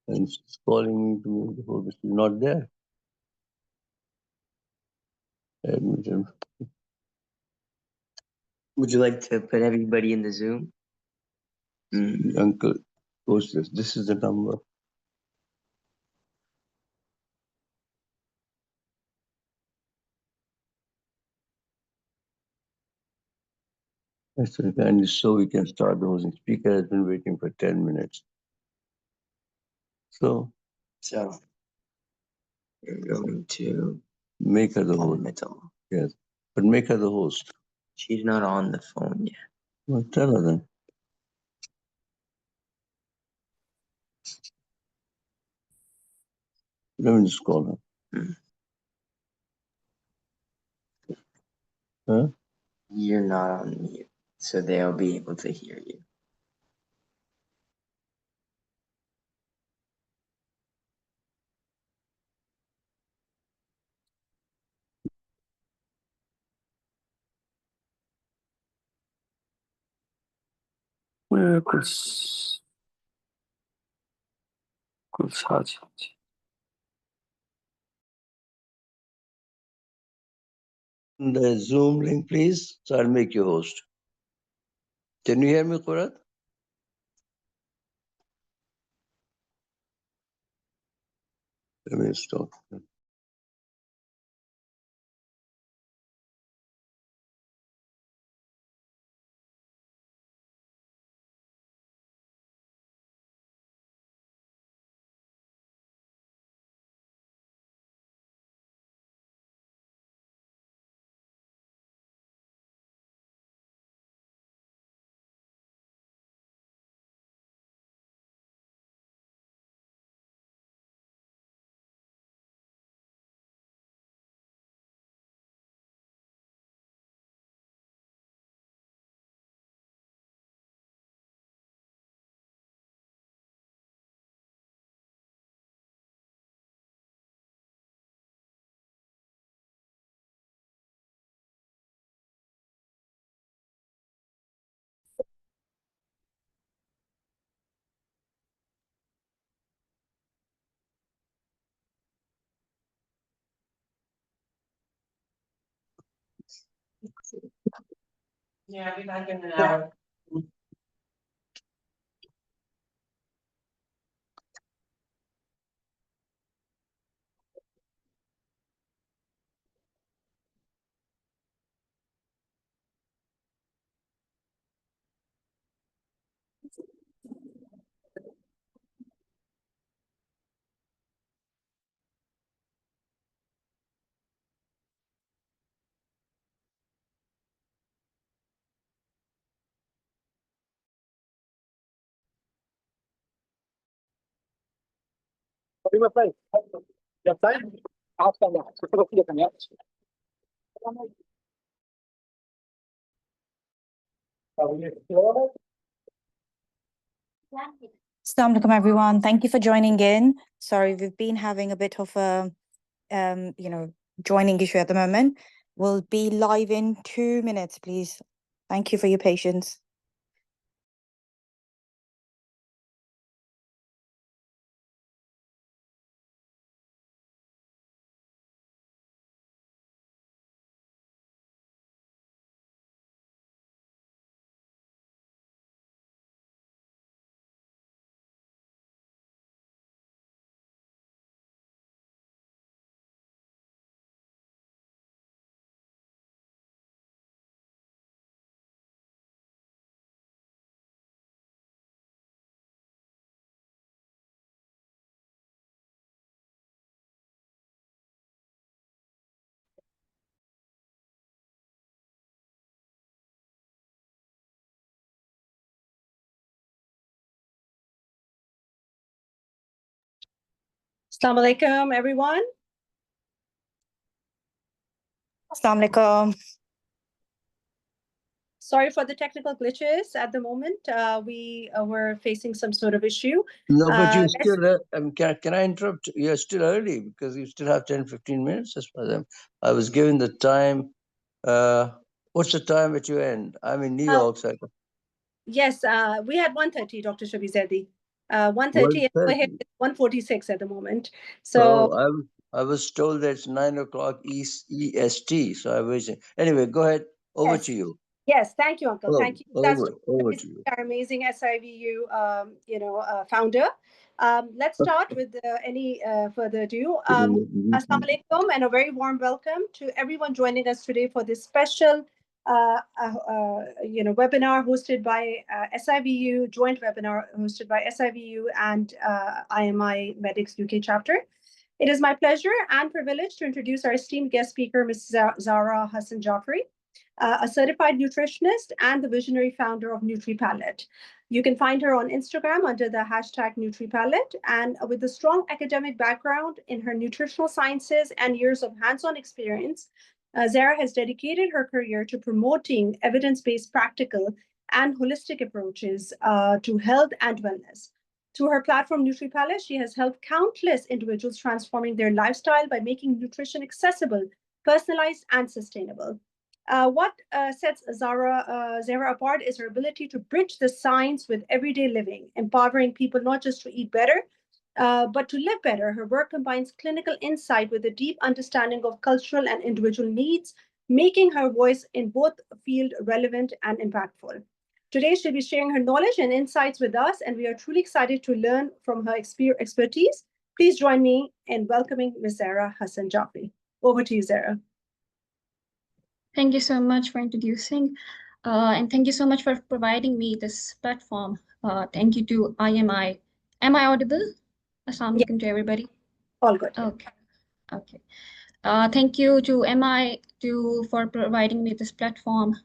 And she's calling me to make the phone, but she's not there. Admit him. Would you like to put everybody in the Zoom? Uncle, what's this? This is the number. I said, kindly so we can start the hosting. Speaker has been waiting for 10 minutes. So You're going to make her the host. Yes. But make her the host. She's not on the phone yet. Well, tell her then. Let me just call her. Huh? You're not on mute, so they'll be able to hear you. The Zoom link, please. So I'll make you host. Can you hear me, Qurat? Let me stop. Yeah, I'll be back in an hour. Assalamu alaikum, everyone. Thank you for joining in. Sorry, we've been having a bit of a, joining issue at the moment. We'll be live in 2 minutes, please. Thank you for your patience. Assalamu alaikum, everyone. Assalamu alaikum. Sorry for the technical glitches at the moment. We were facing some sort of issue. No, but you still, can I interrupt? You're still early because you still have 10, 15 minutes as far as I was given the time. What's the time at your end? I'm in New York. Yes, we had 1:30, Dr. Shabizadi. 1:30, and over here 1:30. it's 1:46 at the moment. So So I was told that it's 9 o'clock EST. So I was anyway. Go ahead. Over yes, to you. yes, thank you, Uncle. Thank you. That's Over to you. our amazing SIVU, founder. Let's start with any further ado. Assalamu alaikum, and a very warm welcome to everyone joining us today for this special, webinar hosted by SIVU, joint webinar hosted by SIVU and IMI Medics UK chapter. It is my pleasure and privilege to introduce our esteemed guest speaker, Ms. Zahra Hassan Jafri, a certified nutritionist and the visionary founder of NutriPalette. You can find her on Instagram under the hashtag NutriPalette, and with a strong academic background in her nutritional sciences and years of hands-on experience, Zahra has dedicated her career to promoting evidence-based practical and holistic approaches to health and wellness. Through her platform, NutriPalette, she has helped countless individuals transforming their lifestyle by making nutrition accessible, personalized, and sustainable. What sets Zahra apart is her ability to bridge the science with everyday living, empowering people not just to eat better, but to live better. Her work combines clinical insight with a deep understanding of cultural and individual needs, making her voice in both field relevant and impactful. Today, she'll be sharing her knowledge and insights with us, and we are truly excited to learn from her expertise. Please join me in welcoming Ms. Zahra Hassan Jafri. Over to you, Zahra. Thank you so much for introducing, and thank you so much for providing me this platform. Thank you to IMI. Am I audible? Assalamu alaikum to everybody. All good. Okay. Okay. Thank you to MI for providing me this platform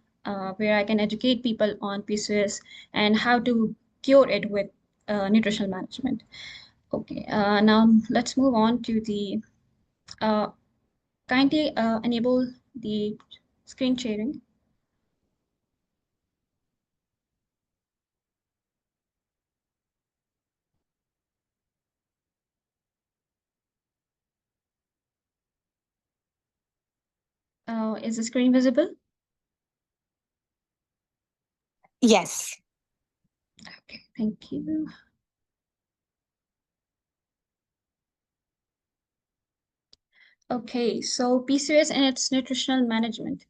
where I can educate people on PCOS and how to cure it with nutritional management. Okay. Now let's move on to the kindly enable the screen sharing. Is the screen visible? Yes. Okay, thank you. Okay, so PCOS and its nutritional management.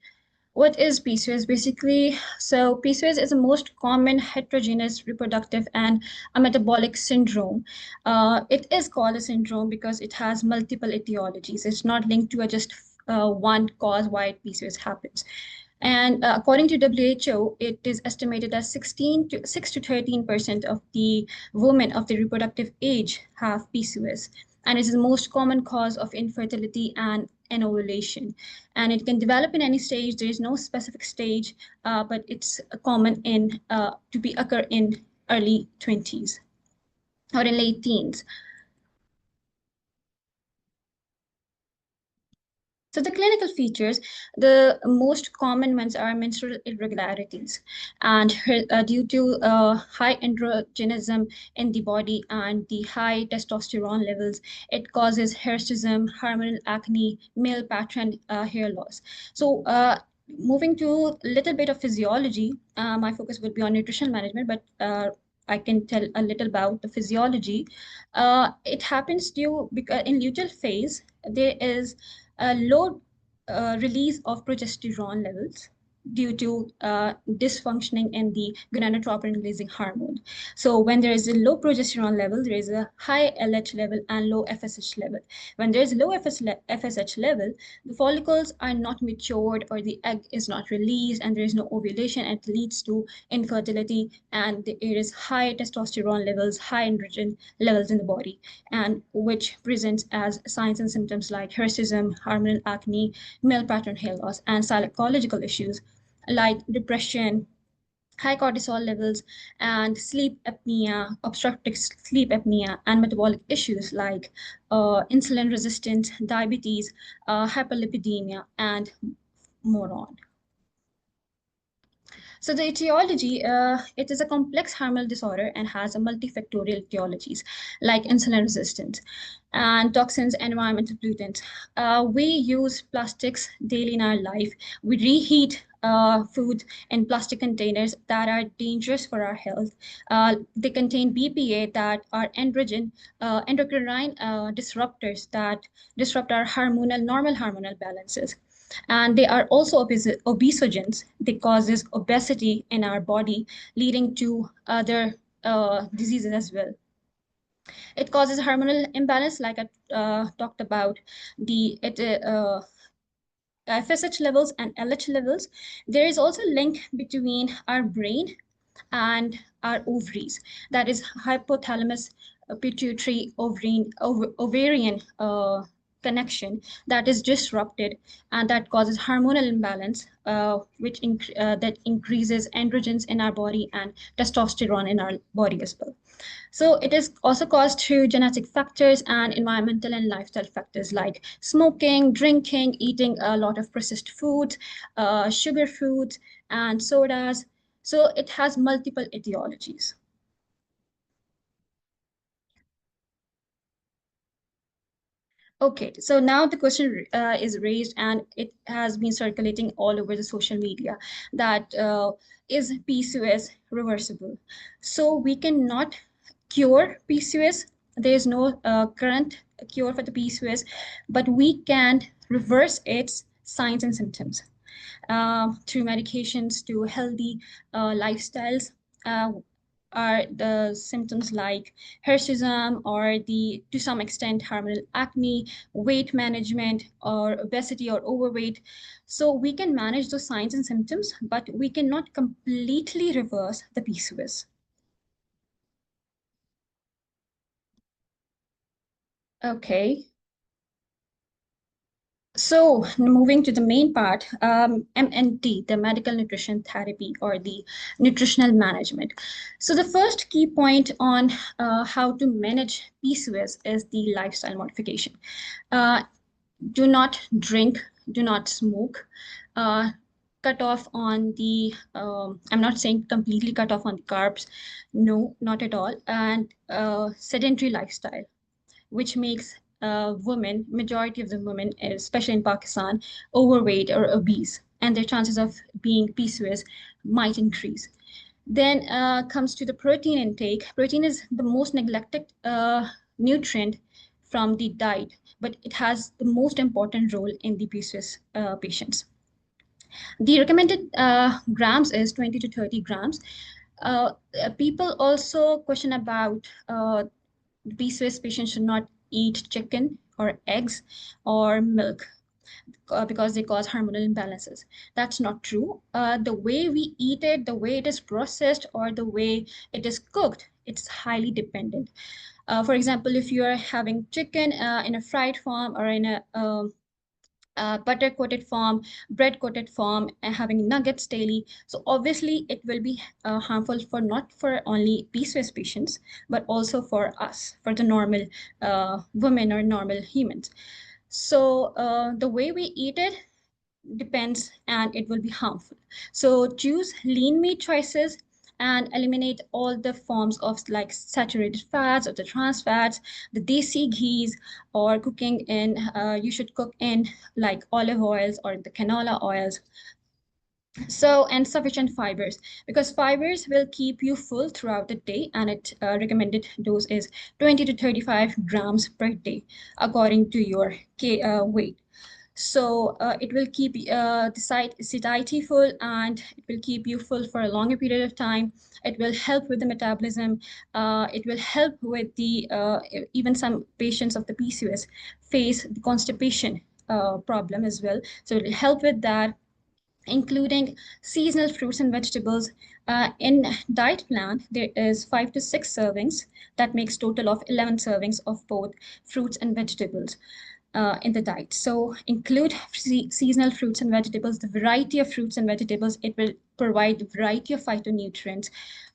What is PCOS basically? So PCOS is the most common heterogeneous reproductive and a metabolic syndrome. It is called a syndrome because it has multiple etiologies. It's not linked to just one cause why PCOS happens. And according to WHO, it is estimated that 6 to 13% of the women of the reproductive age have PCOS, and it is the most common cause of infertility and anovulation. And it can develop in any stage. There is no specific stage, but it's common to occur in early 20s or in late teens. So the clinical features, the most common ones are menstrual irregularities, and due to high androgenism in the body and the high testosterone levels, it causes hirsutism, hormonal acne, male pattern hair loss. So moving to a little bit of physiology, my focus will be on nutrition management, but I can tell a little about the physiology. It happens because in luteal phase, there is a low release of progesterone levels due to dysfunctioning in the gonadotropin releasing hormone. So when there is a low progesterone level, there is a high LH level and low FSH level. When there is low FSH level, the follicles are not matured or the egg is not released and there is no ovulation, and it leads to infertility, and there is high testosterone levels, high androgen levels in the body, and which presents as signs and symptoms like hirsutism, hormonal acne, male pattern hair loss, and psychological issues like depression, high cortisol levels, and sleep apnea, obstructive sleep apnea, and metabolic issues like insulin resistance, diabetes, hyperlipidemia, and more on. So the etiology, it is a complex hormonal disorder and has a multifactorial etiologies like insulin resistance and toxins, environmental pollutants. We use plastics daily in our life. We reheat food in plastic containers that are dangerous for our health. They contain BPA that are endocrine disruptors that disrupt our normal hormonal balances. And they are also obesogens. They causes obesity in our body, leading to other diseases as well. It causes hormonal imbalance, like I talked about, the FSH levels and LH levels. There is also a link between our brain and our ovaries. That is hypothalamus pituitary ovarian connection that is disrupted, and that causes hormonal imbalance, that increases androgens in our body and testosterone in our body as well. So it is also caused through genetic factors and environmental and lifestyle factors like smoking, drinking, eating a lot of processed food, sugar foods, and sodas. So it has multiple etiologies. Okay, so now the question is raised, and it has been circulating all over the social media, that is PCOS reversible? So we cannot cure PCOS. There is no current cure for the PCOS, but we can reverse its signs and symptoms through medications, to healthy lifestyles. Are the symptoms like hirsutism, or to some extent hormonal acne, weight management, or obesity or overweight. So we can manage those signs and symptoms, but we cannot completely reverse the PCOS. Okay. So moving to the main part, MNT, the medical nutrition therapy, or the nutritional management. So the first key point on how to manage PCOS is the lifestyle modification. Do not drink, do not smoke, cut off on the, I'm not saying completely cut off on carbs, no, not at all, and sedentary lifestyle, which makes women, majority of the women, especially in Pakistan, overweight or obese, and their chances of being PCOS might increase. Then comes to the protein intake. Protein is the most neglected nutrient from the diet, but it has the most important role in the PCOS patients. The recommended grams is 20 to 30 grams. People also question about PCOS patients should not eat chicken or eggs or milk because they cause hormonal imbalances. That's not true. The way we eat it, the way it is processed, or the way it is cooked, it's highly dependent. For example, if you are having chicken in a fried form, or in a butter coated form, bread coated form, and having nuggets daily, so obviously it will be harmful for not for only PCOS patients, but also for us, for the normal women or normal humans. So the way we eat it depends, and it will be harmful. So choose lean meat choices and eliminate all the forms of like saturated fats or the trans fats, the desi ghees, or cooking in, you should cook in like olive oils or the canola oils. So, and sufficient fibers, because fibers will keep you full throughout the day, and its recommended dose is 20 to 35 grams per day, according to your weight. So it will keep the satiety full, and it will keep you full for a longer period of time. It will help with the metabolism. It will help with the, even some patients of the PCOS face the constipation problem as well. So it will help with that, including seasonal fruits and vegetables. In diet plan, there is 5 to 6 servings. That makes total of 11 servings of both fruits and vegetables in the diet. So include seasonal fruits and vegetables, the variety of fruits and vegetables. It will provide a variety of phytonutrients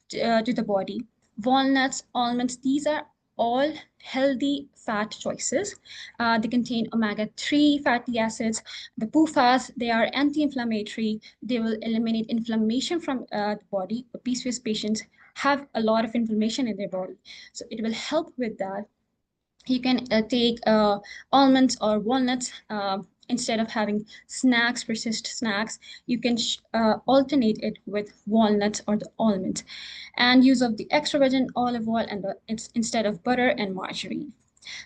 to the body. Walnuts, almonds, these are all healthy fat choices. They contain omega-3 fatty acids. The PUFAs, they are anti-inflammatory. They will eliminate inflammation from the body. PCOS patients have a lot of inflammation in their body, so it will help with that. You can take almonds or walnuts instead of having snacks, persist snacks, you can alternate it with walnuts or the almond, and use of the extra virgin olive oil and it's instead of butter and margarine.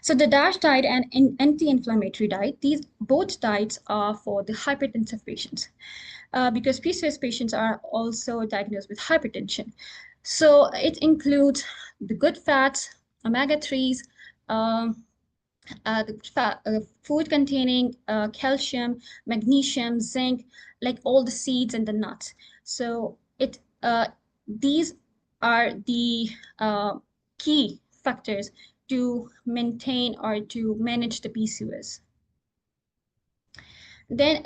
So the DASH diet and anti-inflammatory diet, these both diets are for the hypertensive patients, because PCOS patients are also diagnosed with hypertension. So it includes the good fats, omega-3s, food containing calcium, magnesium, zinc, like all the seeds and the nuts. So these are the key factors to maintain or to manage the PCOS. Then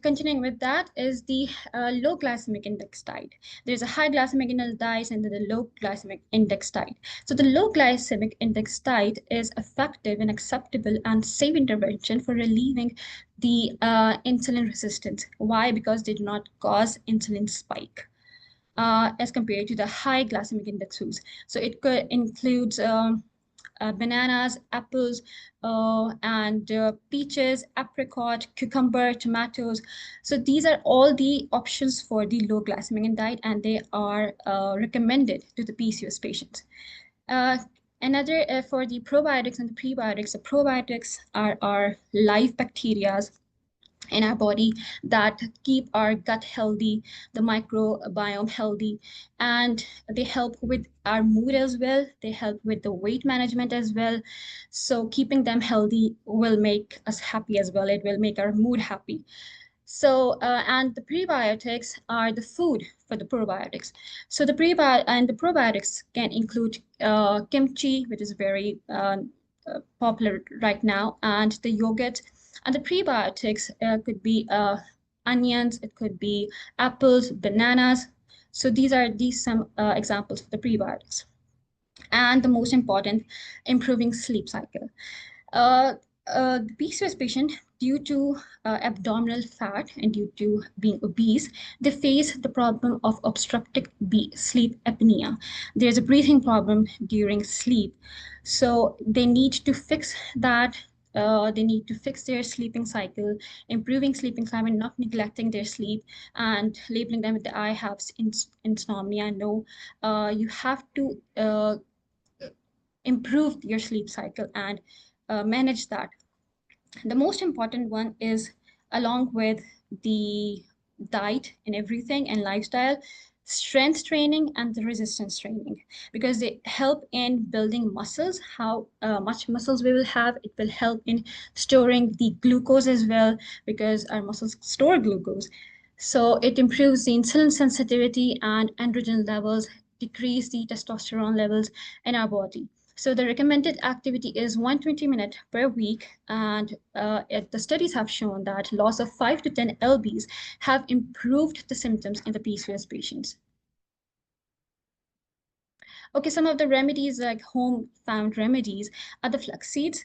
continuing with that is the low glycemic index diet. There's a high glycemic index diet and then the low glycemic index diet. So the low glycemic index diet is effective and acceptable and safe intervention for relieving the insulin resistance. Why? Because they do not cause insulin spike as compared to the high glycemic index foods. So it could includes bananas, apples, and peaches, apricot, cucumber, tomatoes. So these are all the options for the low glycemic diet, and they are recommended to the PCOS patients. Another for the probiotics and the prebiotics, the probiotics are our live bacteria in our body that keep our gut healthy, the microbiome healthy, and they help with our mood as well. They help with the weight management as well. So keeping them healthy will make us happy as well. It will make our mood happy. So, and the prebiotics are the food for the probiotics. So the probiotics can include kimchi, which is very popular right now, and the yogurt. And the prebiotics could be onions, it could be apples, bananas. So these are some examples of the prebiotics. And the most important, improving sleep cycle. The PCOS patient, due to abdominal fat and due to being obese, they face the problem of obstructive sleep apnea. There's a breathing problem during sleep. So they need to fix that. They need to fix their sleeping cycle, improving sleeping climate, not neglecting their sleep, and labeling them with I have insomnia. No, you have to improve your sleep cycle and manage that. The most important one is, along with the diet and everything and lifestyle, strength training and the resistance training, because they help in building muscles. How much muscles we will have, it will help in storing the glucose as well, because our muscles store glucose. So it improves the insulin sensitivity and androgen levels, decrease the testosterone levels in our body. So the recommended activity is 120 minutes per week, and the studies have shown that loss of 5 to 10 lbs have improved the symptoms in the PCOS patients. Okay, some of the remedies, like home found remedies, are the flax seeds.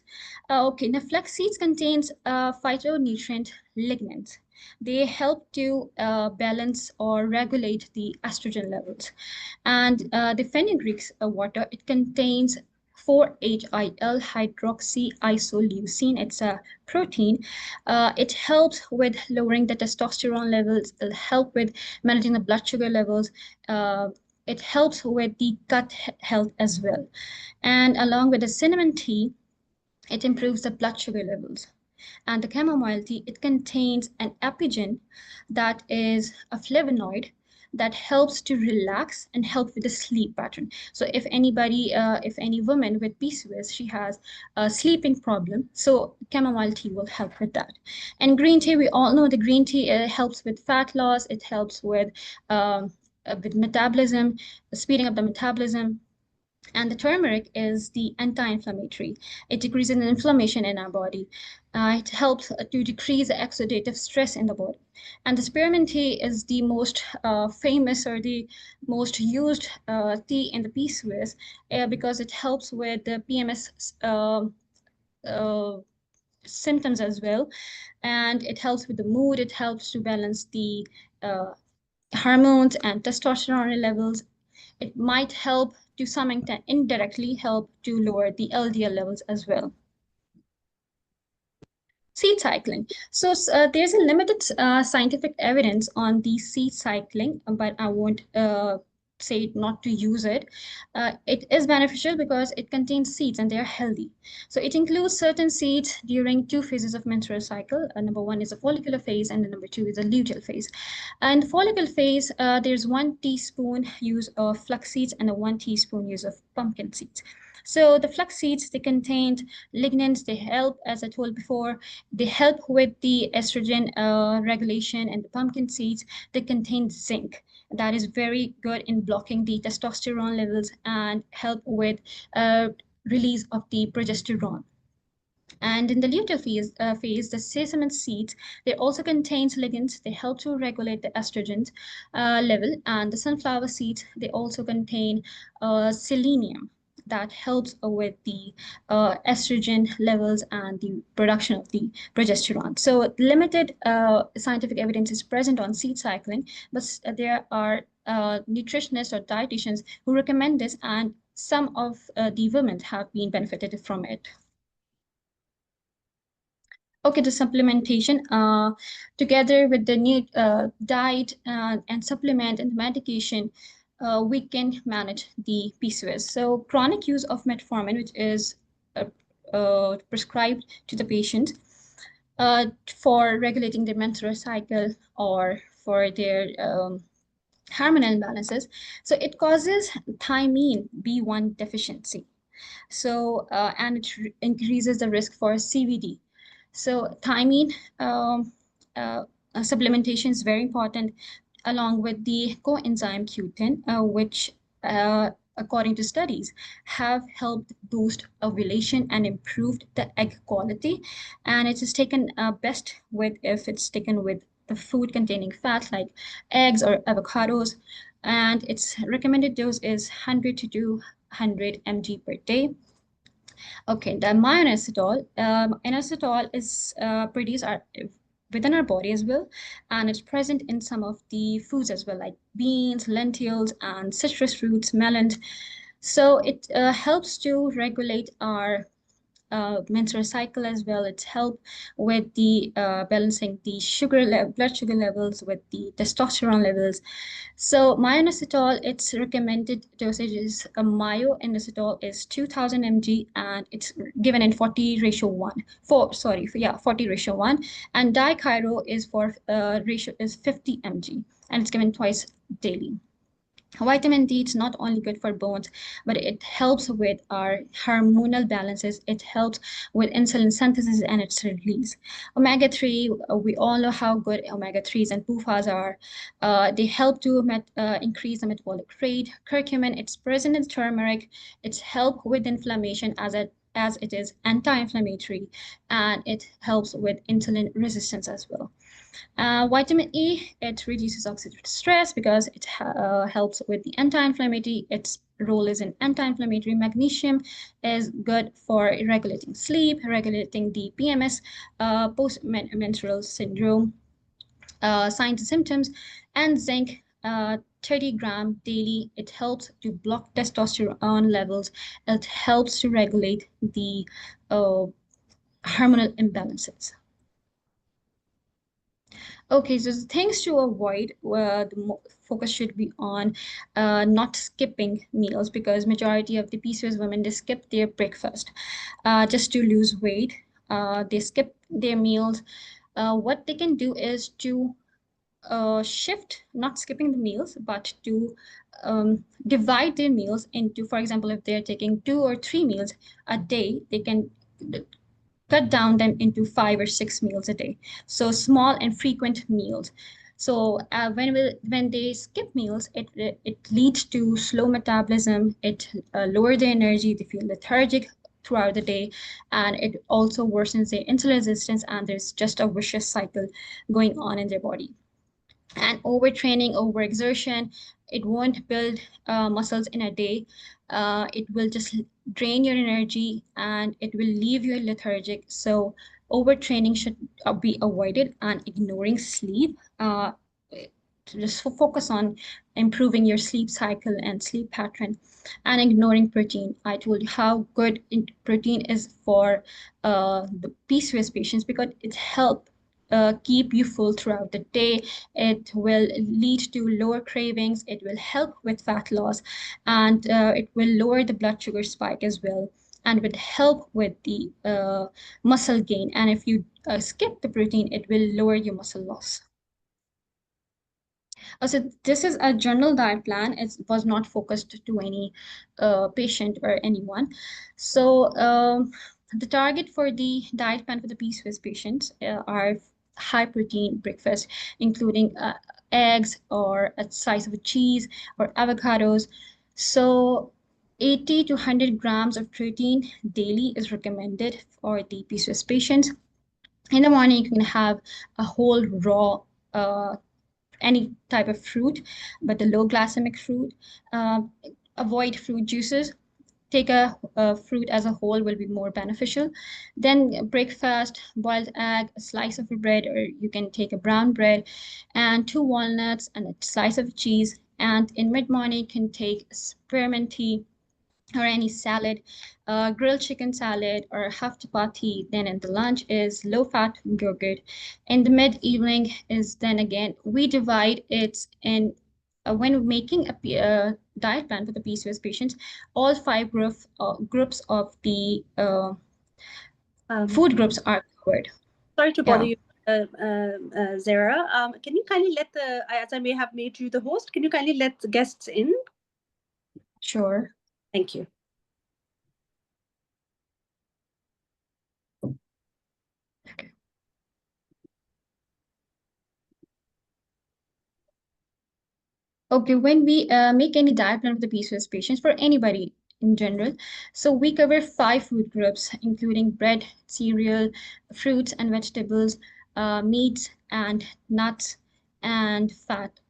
Okay, now flax seeds contains phytonutrient lignans. They help to balance or regulate the estrogen levels. And the fenugreek water, it contains 4-HIL hydroxyisoleucine. It's a protein. It helps with lowering the testosterone levels. It'll help with managing the blood sugar levels. It helps with the gut health as well. And along with the cinnamon tea, it improves the blood sugar levels. And the chamomile tea, it contains an apigen that is a flavonoid that helps to relax and help with the sleep pattern. So if any woman with PCOS, she has a sleeping problem, so chamomile tea will help with that. And green tea, we all know the green tea helps with fat loss. It helps with metabolism, speeding up the metabolism. And the turmeric is the anti-inflammatory. It decreases the inflammation in our body. It helps to decrease the oxidative stress in the body. And the spearmint tea is the most famous or the most used tea in the PCOS because it helps with the PMS symptoms as well. And it helps with the mood. It helps to balance the hormones and testosterone levels. It might help to some extent, indirectly help to lower the LDL levels as well. Seed cycling. So there's a limited scientific evidence on the seed cycling, but I won't say not to use it. It is beneficial because it contains seeds and they are healthy. So it includes certain seeds during 2 phases of menstrual cycle. Number one is a follicular phase, and the number two is a luteal phase. And follicle phase, there's 1 teaspoon use of flax seeds and a 1 teaspoon use of pumpkin seeds. So the flax seeds, they contained lignans. They help, as I told before, they help with the estrogen regulation, and the pumpkin seeds, they contain zinc. That is very good in blocking the testosterone levels and help with release of the progesterone. And in the luteal phase, the sesame seeds, they also contain ligands. They help to regulate the estrogen level. And the sunflower seeds, they also contain selenium that helps with the estrogen levels and the production of the progesterone. So limited scientific evidence is present on seed cycling, but there are nutritionists or dietitians who recommend this, and some of the women have been benefited from it. Okay, the supplementation, together with the new diet and supplement and medication, we can manage the PCOS. So chronic use of metformin, which is prescribed to the patient for regulating their menstrual cycle or for their hormonal imbalances. So it causes thiamine B1 deficiency. So, and it increases the risk for CVD. So thiamine supplementation is very important, along with the coenzyme Q10, which, according to studies, have helped boost ovulation and improved the egg quality. And it is taken best if it's taken with the food containing fat like eggs or avocados. And its recommended dose is 100 to 200 mg per day. Okay, the myoinositol. Inositol is produced within our body as well, and it's present in some of the foods as well, like beans, lentils, and citrus fruits, melons. So it helps to regulate our menstrual cycle as well. It's help with the balancing the blood sugar levels with the testosterone levels. So myoinositol, its recommended dosage is myoinositol is 2000 mg, and it's given in 40:1. 40:1, and dichyro is ratio is 50 mg, and it's given twice daily. Vitamin D, it's not only good for bones, but it helps with our hormonal balances. It helps with insulin synthesis and its release. Omega-3, we all know how good omega-3s and PUFAs are. They help to increase the metabolic rate. Curcumin, it's present in turmeric. It's help with inflammation as it is anti-inflammatory, and it helps with insulin resistance as well. Vitamin E, it reduces oxidative stress because it helps with the anti-inflammatory. Its role is in anti-inflammatory. Magnesium is good for regulating sleep, regulating the PMS, post-menstrual syndrome, signs and symptoms. And zinc, 30 gram daily. It helps to block testosterone levels. It helps to regulate the hormonal imbalances. Okay, so the things to avoid, the focus should be on not skipping meals, because majority of the PCOS women, they skip their breakfast just to lose weight. They skip their meals. What they can do is to shift, not skipping the meals, but to divide their meals into, for example, if they're taking 2 or 3 meals a day, they can cut down them into 5 or 6 meals a day. So small and frequent meals. So when they skip meals, it leads to slow metabolism. It lowers their energy. They feel lethargic throughout the day, and it also worsens their insulin resistance, and there's just a vicious cycle going on in their body. And overtraining, overexertion, it won't build muscles in a day. It will just drain your energy, and it will leave you lethargic. So overtraining should be avoided, and ignoring sleep. to just focus on improving your sleep cycle and sleep pattern and ignoring protein. I told you how good protein is for the PCOS patients because it helps keep you full throughout the day. It will lead to lower cravings. It will help with fat loss, and it will lower the blood sugar spike as well, and would help with the muscle gain. And if you skip the protein, it will lower your muscle loss. So this is a general diet plan. It was not focused to any patient or anyone. So the target for the diet plan for the PCOS patients are high protein breakfast, including eggs or a slice of a cheese or avocados. So 80 to 100 grams of protein daily is recommended for the PCOS patients. In the morning, you can have a whole raw any type of fruit, but the low glycemic fruit. Avoid fruit juices. Take a fruit as a whole will be more beneficial. Then breakfast, boiled egg, a slice of bread, or you can take a brown bread, and 2 walnuts and a slice of cheese. And in mid-morning, you can take spearmint tea or any salad, grilled chicken salad or half chapati. Then in the lunch is low-fat yogurt. In the mid-evening is then again, we divide it in, when making a diet plan for the PCOS patients, all 5 groups of the food groups are covered. Sorry to bother Yeah. you, Zahra. Can you kindly let as I may have made you the host, can you kindly let the guests in? Sure. Thank you. Okay. Okay, when we make any diet plan for the PCOS patients, for anybody in general, so we cover 5 food groups, including bread, cereal, fruits and vegetables, meats and nuts, and fat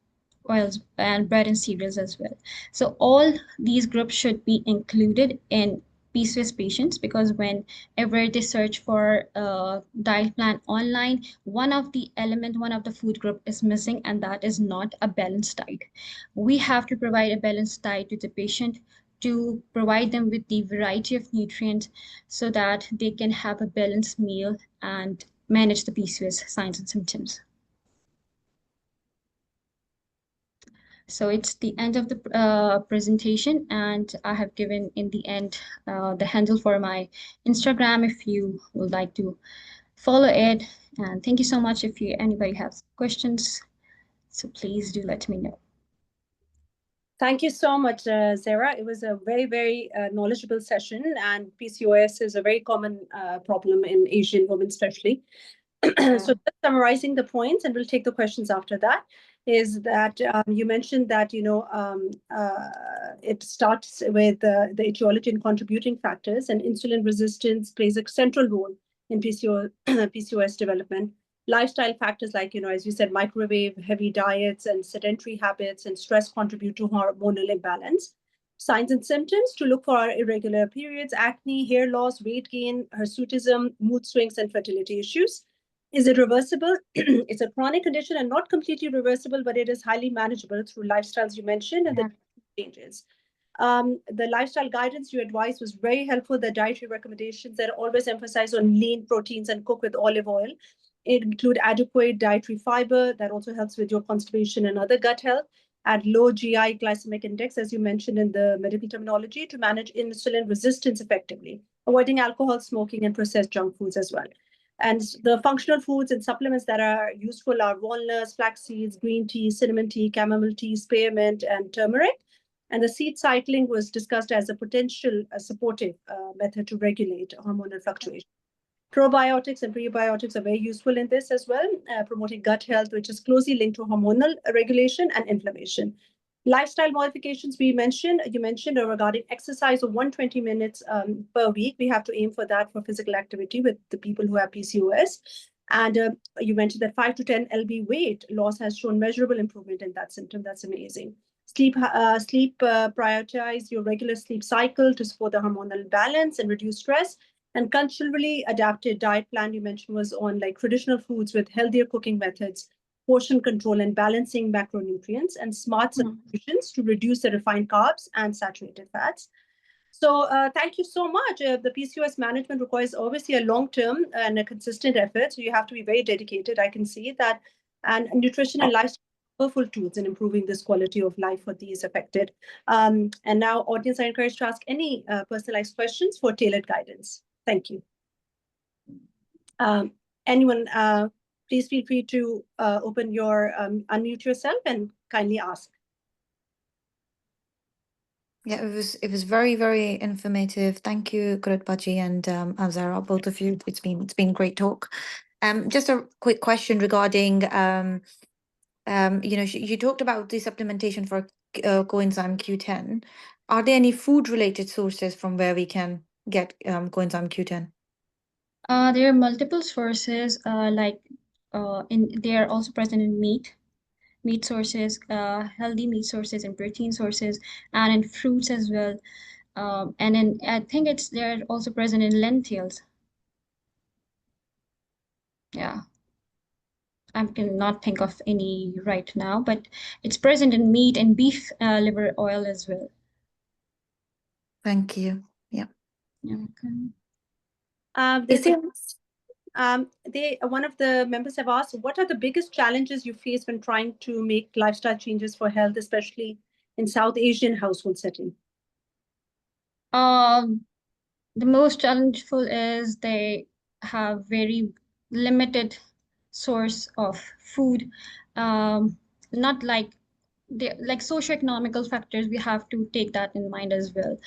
oils, and bread and cereals as well. So all these groups should be included in PCOS patients, because whenever they search for a diet plan online, one of the food group is missing, and that is not a balanced diet. We have to provide a balanced diet to the patient to provide them with the variety of nutrients so that they can have a balanced meal and manage the PCOS signs and symptoms. So it's the end of the presentation, and I have given in the end the handle for my Instagram if you would like to follow it. And thank you so much. If anybody has questions, so please do let me know. Thank you so much, Zahra. It was a very, very knowledgeable session, and PCOS is a very common problem in Asian women, especially. So just summarizing the points, and we'll take the questions after that, is that you mentioned that, it starts with the etiology and contributing factors, and insulin resistance plays a central role in PCOS development. Lifestyle factors like, as you said, microwave, heavy diets, and sedentary habits and stress contribute to hormonal imbalance. Signs and symptoms to look for irregular periods, acne, hair loss, weight gain, hirsutism, mood swings, and fertility issues. Is it reversible? It's a chronic condition and not completely reversible, but it is highly manageable through lifestyles you mentioned and the changes. The lifestyle guidance you advised was very helpful. The dietary recommendations that always emphasize on lean proteins and cook with olive oil. It include adequate dietary fiber that also helps with your constipation and other gut health. At low GI glycemic index, as you mentioned in the medical terminology, to manage insulin resistance effectively. Avoiding alcohol, smoking, and processed junk foods as well. And the functional foods and supplements that are useful are walnuts, flax seeds, green tea, cinnamon tea, chamomile tea, spearmint, and turmeric. And the seed cycling was discussed as a potential supportive method to regulate hormonal fluctuation. Probiotics and prebiotics are very useful in this as well, promoting gut health, which is closely linked to hormonal regulation and inflammation. Lifestyle modifications you mentioned are regarding exercise of 120 minutes per week. We have to aim for that for physical activity with the people who have PCOS. And you mentioned that 5 to 10 lb weight loss has shown measurable improvement in that symptom. That's amazing. Prioritize your regular sleep cycle to support the hormonal balance and reduce stress. And culturally adapted diet plan you mentioned was on like traditional foods with healthier cooking methods portion control and balancing macronutrients, and smart substitutions to reduce the refined carbs and saturated fats. So thank you so much. The PCOS management requires obviously a long-term and a consistent effort. So you have to be very dedicated. I can see that. And nutrition and lifestyle are powerful tools in improving this quality of life for these affected. And now audience are encouraged to ask any personalized questions for tailored guidance. Thank you. Anyone, please feel free to open your, unmute yourself and kindly ask. Yeah, it was very, very informative. Thank you, Gurutbaji and Zahra, both of you. It's been great talk. Just a quick question regarding you talked about the supplementation for coenzyme Q10. Are there any food related sources from where we can get coenzyme Q10? There are multiple sources, they are also present in meat sources, healthy meat sources and protein sources, and in fruits as well. And then I think they're also present in lentils. Yeah. I cannot think of any right now, but it's present in meat and beef liver oil as well. Thank you. Yeah. Okay. One of the members have asked, what are the biggest challenges you face when trying to make lifestyle changes for health, especially in South Asian household setting? The most challengeful is they have very limited source of food. Not like socioeconomical factors, we have to take that in mind as well.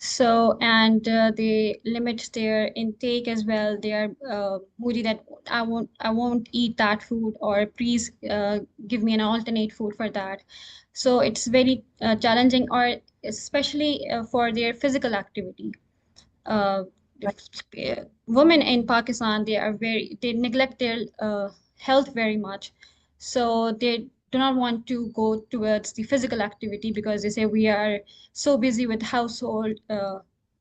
So, and they limit their intake as well. They are moody that I won't eat that food, or please give me an alternate food for that. So it's very challenging, or especially for their physical activity. Women in Pakistan, they neglect their health very much. So they do not want to go towards the physical activity because they say we are so busy with household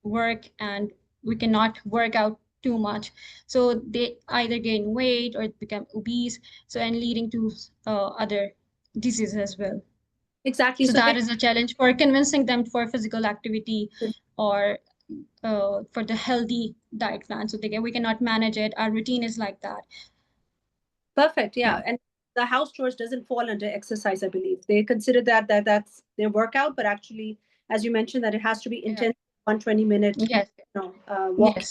work and we cannot work out too much. So they either gain weight or become obese, so and leading to other diseases as well. Exactly. So that is a challenge for convincing them for physical activity or for the healthy diet plan. So we cannot manage it. Our routine is like that. Perfect. Yeah. And the house chores doesn't fall under exercise, I believe. They consider that's their workout, but actually, as you mentioned, that it has to be intense, 120 minutes. Yes. Walking,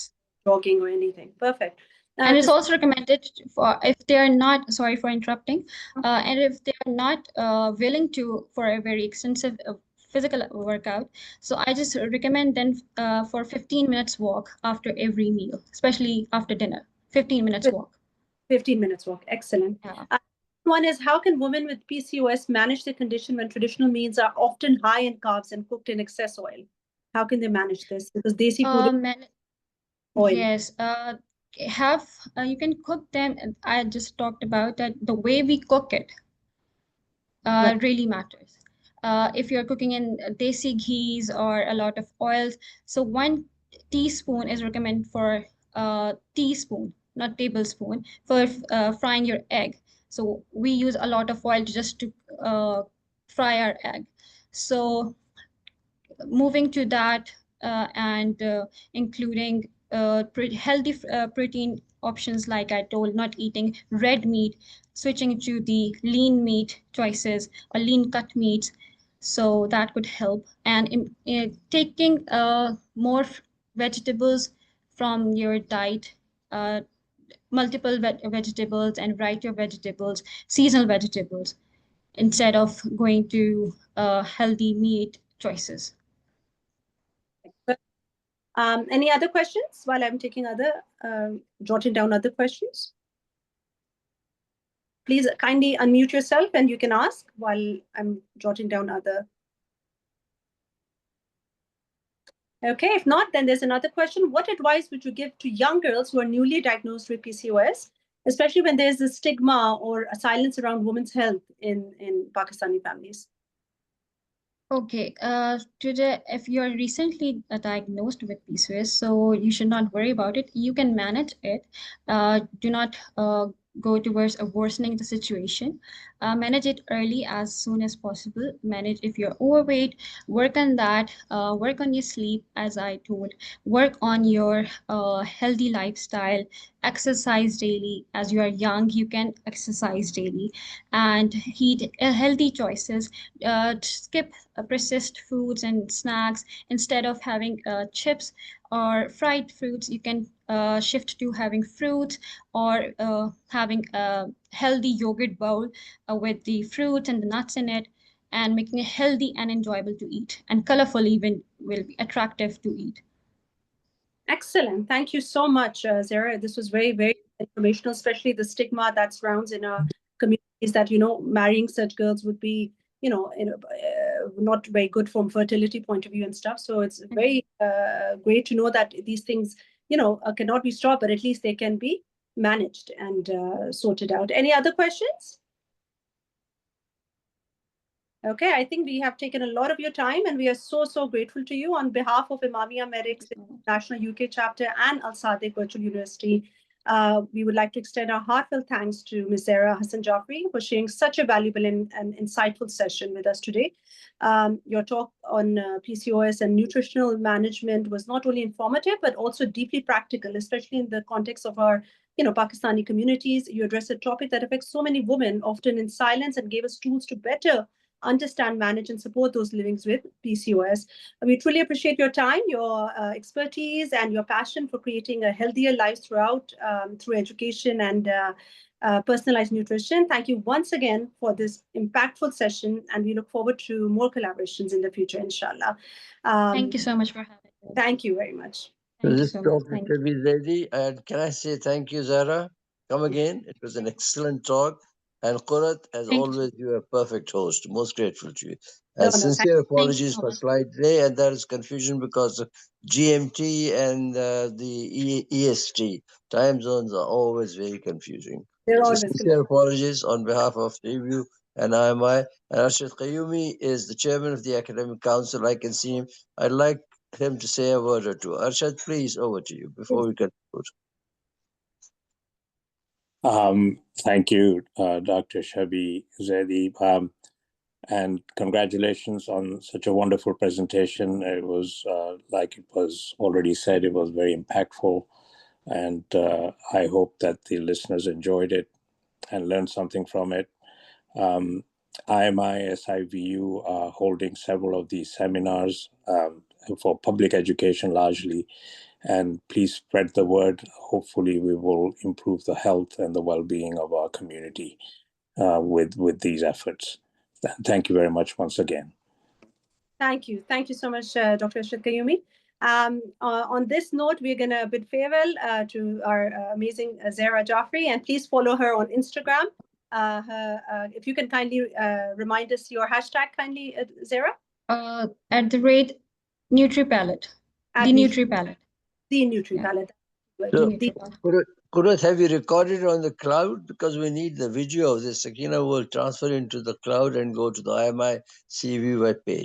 jogging, or anything. Perfect. And it's also recommended for if they're not, sorry for interrupting, and if they're not willing for a very extensive physical workout. So I just recommend then for 15 minutes walk after every meal, especially after dinner, 15 minutes walk. 15 minutes walk. Excellent. Yeah. One is, how can women with PCOS manage their condition when traditional meals are often high in carbs and cooked in excess oil? How can they manage this? Because desi food is oil. Yes. You can cook them. I just talked about that. The way we cook it really matters. If you're cooking in desi ghees or a lot of oils, so 1 teaspoon is recommended for teaspoon, not tablespoon, for frying your egg. So we use a lot of oil just to fry our egg. So moving to that and including healthy protein options, like I told, not eating red meat, switching to the lean meat choices or lean cut meats. So that could help. And taking more vegetables from your diet, multiple vegetables and variety of vegetables, seasonal vegetables, instead of going to healthy meat choices. Any other questions while I'm taking jotting down other questions? Please kindly unmute yourself and you can ask while I'm jotting down other. Okay, if not, then there's another question. What advice would you give to young girls who are newly diagnosed with PCOS, especially when there's a stigma or a silence around women's health in Pakistani families? Okay, today, if you're recently diagnosed with PCOS, so you should not worry about it. You can manage it. Do not go towards a worsening the situation. Manage it early as soon as possible. Manage if you're overweight, work on that, work on your sleep, as I told, work on your healthy lifestyle, exercise daily. As you are young, you can exercise daily and eat healthy choices. Skip processed foods and snacks. Instead of having chips or fried fruits, you can shift to having fruits or having a healthy yogurt bowl with the fruits and the nuts in it, and making it healthy and enjoyable to eat, and colorful even will be attractive to eat. Excellent. Thank you so much, Zahra. This was very, very informational, especially the stigma that surrounds in our communities that, marrying such girls would be, not very good from fertility point of view and stuff. So it's very great to know that these things, cannot be stopped, but at least they can be managed and sorted out. Any other questions? Okay, I think we have taken a lot of your time, and we are so, so grateful to you on behalf of Imamia Medics National UK Chapter and Al Sadiq Virtual University. We would like to extend our heartfelt thanks to Ms. Zahra Hassan Jafri for sharing such a valuable and insightful session with us today. Your talk on PCOS and nutritional management was not only informative, but also deeply practical, especially in the context of our Pakistani communities. You addressed a topic that affects so many women, often in silence, and gave us tools to better understand, manage, and support those living with PCOS. We truly appreciate your time, your expertise, and your passion for creating a healthier life through education and personalized nutrition. Thank you once again for this impactful session, and we look forward to more collaborations in the future, inshallah. Thank you so much for having me. Thank you very much. Thank you This so much. topic to be ready. And can I say thank you, Zahra? Come again. It was an excellent talk. And Qurat, as Thank always, you are a perfect host. Most grateful to you. No, And no, sincere apologies so for much. slight delay. And there is confusion because of GMT and the EST. Time zones are always very confusing. They're So always sincere apologies on behalf of you and IMI. And Arshad Qayyumi is the chairman of the Academic Council. I can see him. I'd like him to say a word or two. Arshad, please, over to you before we conclude. Thank you, Dr. Shabi Zaidi, and congratulations on such a wonderful presentation. It was, like it was already said, it was very impactful, and I hope that the listeners enjoyed it and learned something from it. IMI, SIVU are holding several of these seminars for public education largely, and please spread the word. Hopefully we will improve the health and the well-being of our community with these efforts. Thank you very much once again. Thank you. Thank you so much, Dr. Arshad Qayyumi. On this note, we're going to bid farewell to our amazing Zahra Jafri, and please follow her on Instagram. If you can kindly remind us your hashtag, kindly, Zahra. At the rate NutriPalette. The NutriPalette. The NutriPalette. So, Kurat, have you recorded on the cloud? Because we need the video of this. Sakina will transfer into the cloud and go to the IMI CV webpage.